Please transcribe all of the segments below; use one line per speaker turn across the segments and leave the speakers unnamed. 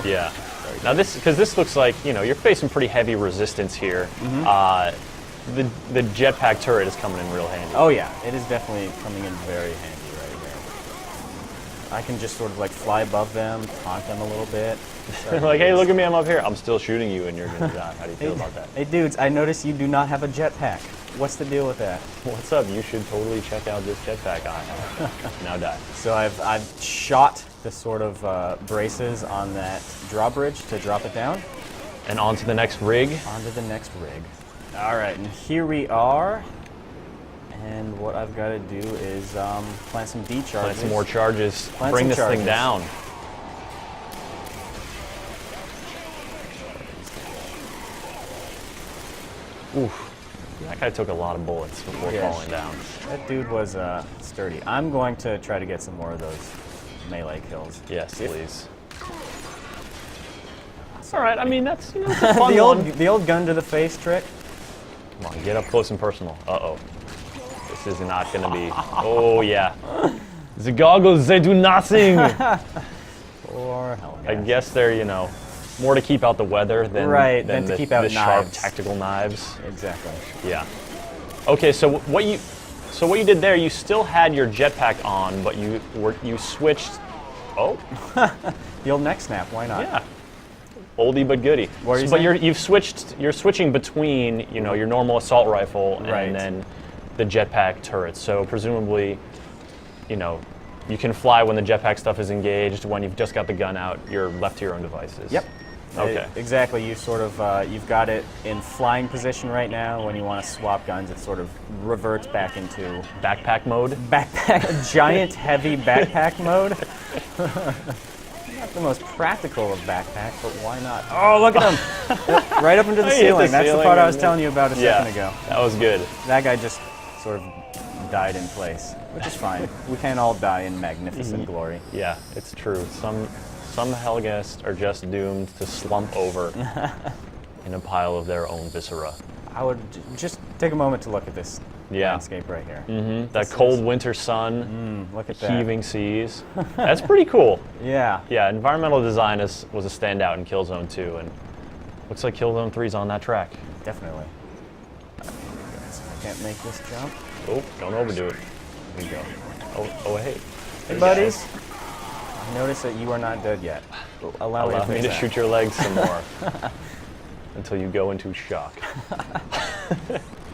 Yeah. Now because this looks like, you're facing pretty heavy resistance here. The jetpack turret is coming in real handy.
Oh yeah, it is definitely coming in very handy right here. I can just sort of like fly above them, taunt them a little bit.
They're like, hey, look at me, I'm up here. I'm still shooting you and you're going to die. How do you feel about that?
Hey dudes, I noticed you do not have a jetpack. What's the deal with that?
What's up? You should totally check out this jetpack I have. Now die.
So I've shot the sort of braces on that drawbridge to drop it down.
And on to the next rig.
Onto the next rig. All right, and here we are. And what I've got to do is plant some D charges.
Plant some more charges.
Plant
Bring
some
this
charges.
thing down. Oof. That guy took a lot of bullets before falling down.
That dude was sturdy. I'm going to try to get some more of those melee kills.
Yes, please. All right, I mean, that's, a fun
the old gun to the face trick.
Come on, get up close and personal. Uh-oh. This is not going to be... Oh, yeah. The goggles, they do nothing.
Or hell,
I guess they're, more to keep out the weather than,
than to keep out
the sharp
knives.
tactical knives.
Exactly.
Yeah. Okay, so what you did there, you still had your jetpack on, but you switched. Oh.
The old neck snap. Why not?
Yeah. Oldie but goodie.
What are you
but
saying?
you're switching between your normal assault rifle and then the jetpack turrets. So presumably, you can fly when the jetpack stuff is engaged. When you've just got the gun out, you're left to your own devices.
Yep.
Okay.
Exactly. You sort of you've got it in flying position right now. When you want to swap guns, it sort of reverts back into
backpack mode.
Giant heavy backpack mode. Not the most practical of backpacks, but why not? Oh, look at him! Right up into the ceiling. That's the part I was telling you about a second ago.
That was good.
That guy just sort of died in place, which is fine. We can't all die in magnificent glory.
Yeah, it's true. Some Helghast are just doomed to slump over in a pile of their own viscera.
I would just take a moment to look at this landscape right here.
That cold winter sun,
look at that.
heaving seas. That's pretty cool.
Yeah.
Yeah, environmental design was a standout in Killzone 2, and looks like Killzone 3's on that track.
Definitely. I can't make this jump.
Oh, don't overdo it.
Here we go.
Oh, hey.
Hey, buddies. I notice that you are not dead yet. Allow
me to shoot your legs some more until you go into shock.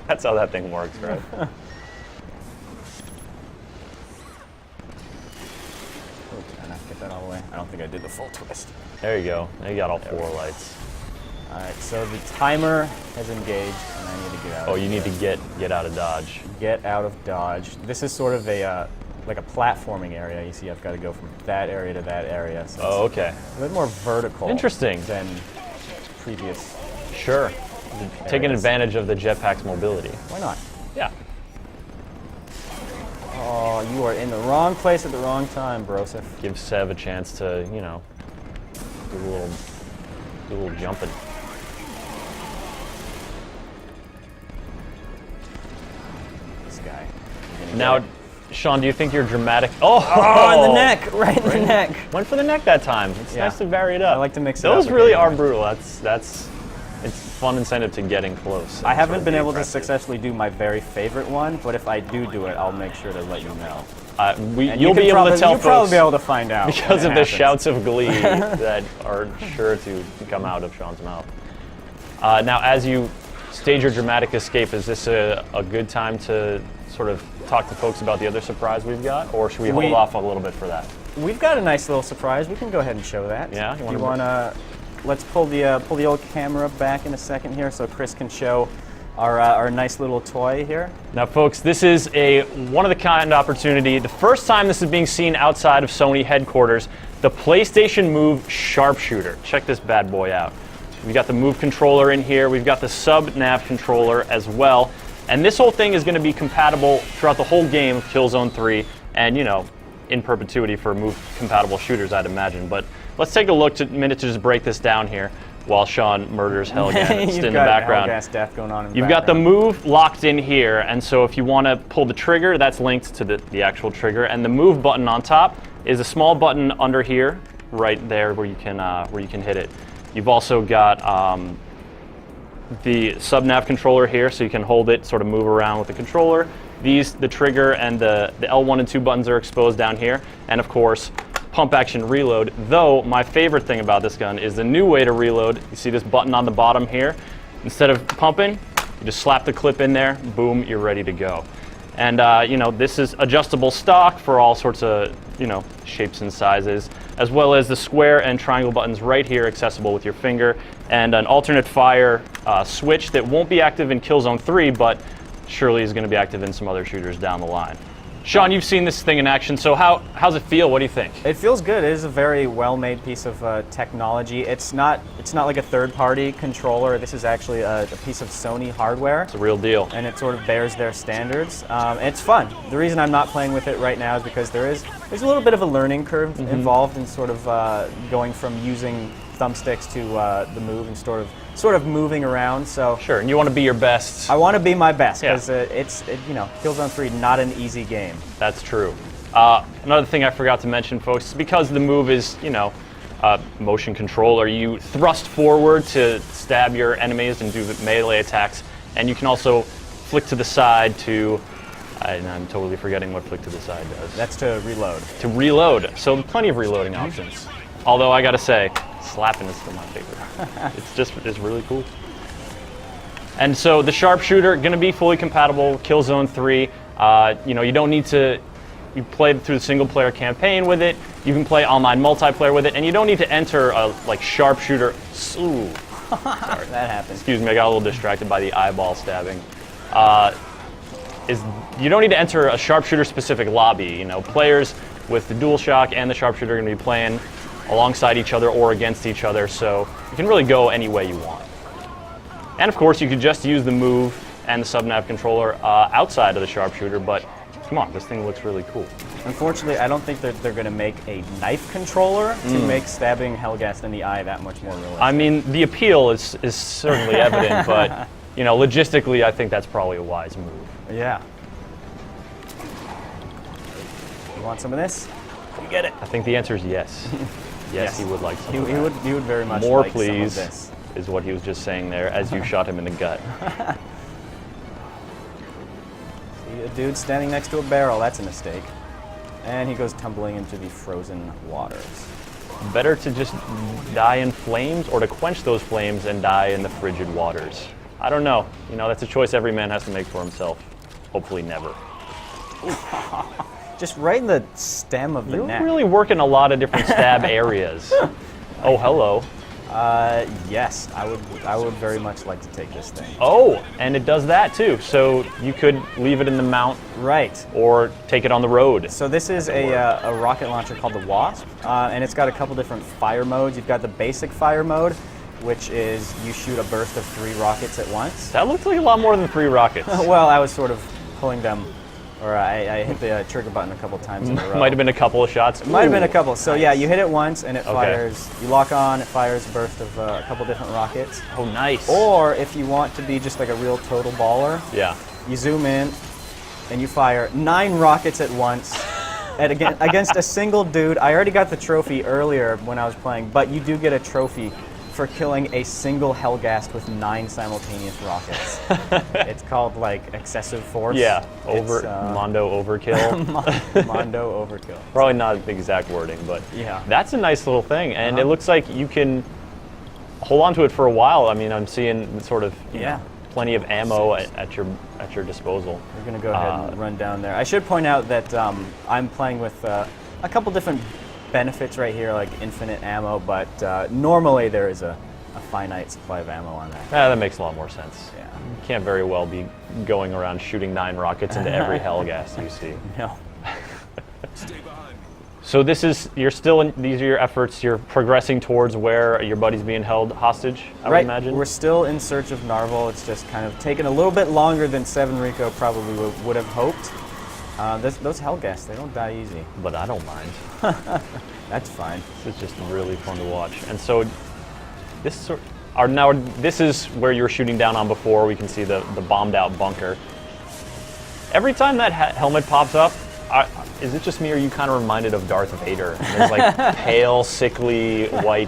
That's how that thing works, right?
Did I not get that all the way? I don't think I did the full twist.
There you go. Now you got all four lights.
All right, so the timer has engaged, and I need to get out.
Oh, you need to get out of dodge.
Get out of dodge. This is sort of a like a platforming area. You see, I've got to go from that area to that area. So
oh, okay.
A bit more vertical.
Interesting.
Than previous.
Sure. Taking advantage of the jetpack's mobility.
Why not?
Yeah.
Oh, you are in the wrong place at the wrong time, Broseph.
Give Sev a chance to, do a little jumping.
This guy.
Now, Sean, do you think you're dramatic? Oh,
in the neck, right in the neck.
Went for the neck that time. It's nice to vary it up.
I like to mix it up.
Those really are brutal. It's fun incentive to getting close.
I haven't been able to successfully do my very favorite one, but if I do it, I'll make sure to let you know.
You'll be able to tell
You'll
folks
probably be able to find out
because of the shouts of glee that are sure to come out of Sean's mouth. Now, as you stage your dramatic escape, is this a good time to sort of talk to folks about the other surprise we've got, or should we hold off a little bit for that?
We've got a nice little surprise. We can go ahead and show that.
Yeah.
You want to? Let's pull the old camera back in a second here, so Chris can show our nice little toy here.
Now, folks, this is a one-of-a-kind opportunity. The first time this is being seen outside of Sony headquarters, the PlayStation Move Sharpshooter. Check this bad boy out. We've got the Move controller in here. We've got the sub-nav controller as well. And this whole thing is going to be compatible throughout the whole game of Killzone 3 and, in perpetuity for Move-compatible shooters, I'd imagine. But let's take a minute to just break this down here while Sean murders Helghast in the background.
Helghast death going on in the
You've got the Move locked in here, and so if you want to pull the trigger, that's linked to the actual trigger. And the Move button on top is a small button under here right there where you can hit it. You've also got the sub-nav controller here, so you can hold it, sort of move around with the controller. The trigger and the L1 and 2 buttons are exposed down here, and of course, pump action reload. Though my favorite thing about this gun is the new way to reload. You see this button on the bottom here? Instead of pumping, you just slap the clip in there, boom, you're ready to go. And you know, this is adjustable stock for all sorts of, you know, shapes and sizes, as well as the square and triangle buttons right here accessible with your finger, and an alternate fire switch that won't be active in Killzone 3, but surely is going to be active in some other shooters down the line. Sean, you've seen this thing in action, so how's it feel? What do you think?
It feels good. It is a very well-made piece of technology. It's not like a third-party controller. This is actually a piece of Sony hardware.
It's a real deal.
And it sort of bears their standards. It's fun. The reason I'm not playing with it right now is because there's a little bit of a learning curve involved in sort of going from using thumbsticks to the move and sort of moving around. So
sure, and you want to be your best.
I want to be my best because you know, Killzone 3 not an easy game.
That's true. Another thing I forgot to mention, folks, is because the move is, you know, motion controller, you thrust forward to stab your enemies and do melee attacks, and you can also flick to the side to. I'm totally forgetting what flick to the side does.
That's to reload.
To reload. So plenty of reloading options. Although I gotta say, slapping is still my favorite. It's really cool. And so the sharpshooter going to be fully compatible with Killzone 3. You know, you don't need to. You play through the single-player campaign with it. You can play online multiplayer with it, and you don't need to enter a sharpshooter. Ooh, sorry.
That happens.
Excuse me, I got a little distracted by the eyeball stabbing. You don't need to enter a sharpshooter-specific lobby. You know, players with the DualShock and the sharpshooter are going to be playing alongside each other or against each other, so you can really go any way you want. And of course, you could just use the move and the sub-nav controller outside of the sharpshooter, but come on, this thing looks really cool.
Unfortunately, I don't think that they're going to make a knife controller to make stabbing Hellgast in the eye that much more realistic.
I mean, the appeal is certainly evident, but you know, logistically, I think that's probably a wise move.
Yeah. You want some of this? You get it.
I think the answer is yes. Yes, he would like some.
He would very much
more,
like
please,
some of this.
Is what he was just saying there as you shot him in the gut.
See a dude standing next to a barrel. That's a mistake. And he goes tumbling into the frozen waters.
Better to just die in flames or to quench those flames and die in the frigid waters? I don't know. You know, that's a choice every man has to make for himself. Hopefully never.
Just right in the stem of the neck.
You're really working a lot of different stab areas. Oh, hello.
Yes, I would very much like to take this thing.
Oh, and it does that too. So you could leave it in the mount,
right,
or take it on the road.
So this is a rocket launcher called the Wasp, and it's got a couple different fire modes. You've got the basic fire mode, which is you shoot a burst of 3 rockets at once.
That looked like a lot more than 3 rockets.
Well, I was sort of pulling them. Or I hit the trigger button a couple times in a row.
Might have been a couple of shots.
It might have been a couple. So nice. Yeah, you hit it once and it fires. You lock on, it fires a burst of a couple different rockets.
Oh, nice.
Or if you want to be just like a real total baller,
yeah,
you zoom in and you fire 9 rockets at once against a single dude. I already got the trophy earlier when I was playing, but you do get a trophy for killing a single Hellgast with 9 simultaneous rockets. It's called like excessive force.
Yeah, Mondo overkill.
Mondo overkill.
Probably not the exact wording, but
yeah,
that's a nice little thing, and it looks like you can hold on to it for a while. I mean, I'm seeing sort of plenty of ammo at your disposal.
We're gonna go ahead and run down there. I should point out that I'm playing with a couple different benefits right here, like infinite ammo, but normally there is a finite supply of ammo on that.
Yeah, that makes a lot more sense.
Yeah.
You can't very well be going around shooting 9 rockets into every Hellgast you see.
No.
So these are your efforts, you're progressing towards where your buddy's being held hostage, I would imagine?
We're still in search of Narvel. It's just kind of taken a little bit longer than Seven Rico probably would have hoped. Those Hellgasts, they don't die easy.
But I don't mind.
That's fine.
This is just really fun to watch. And so this is where you were shooting down on before. We can see the bombed out bunker. Every time that helmet pops up, Is it just me, or are you kind of reminded of Darth Vader? There's like pale, sickly white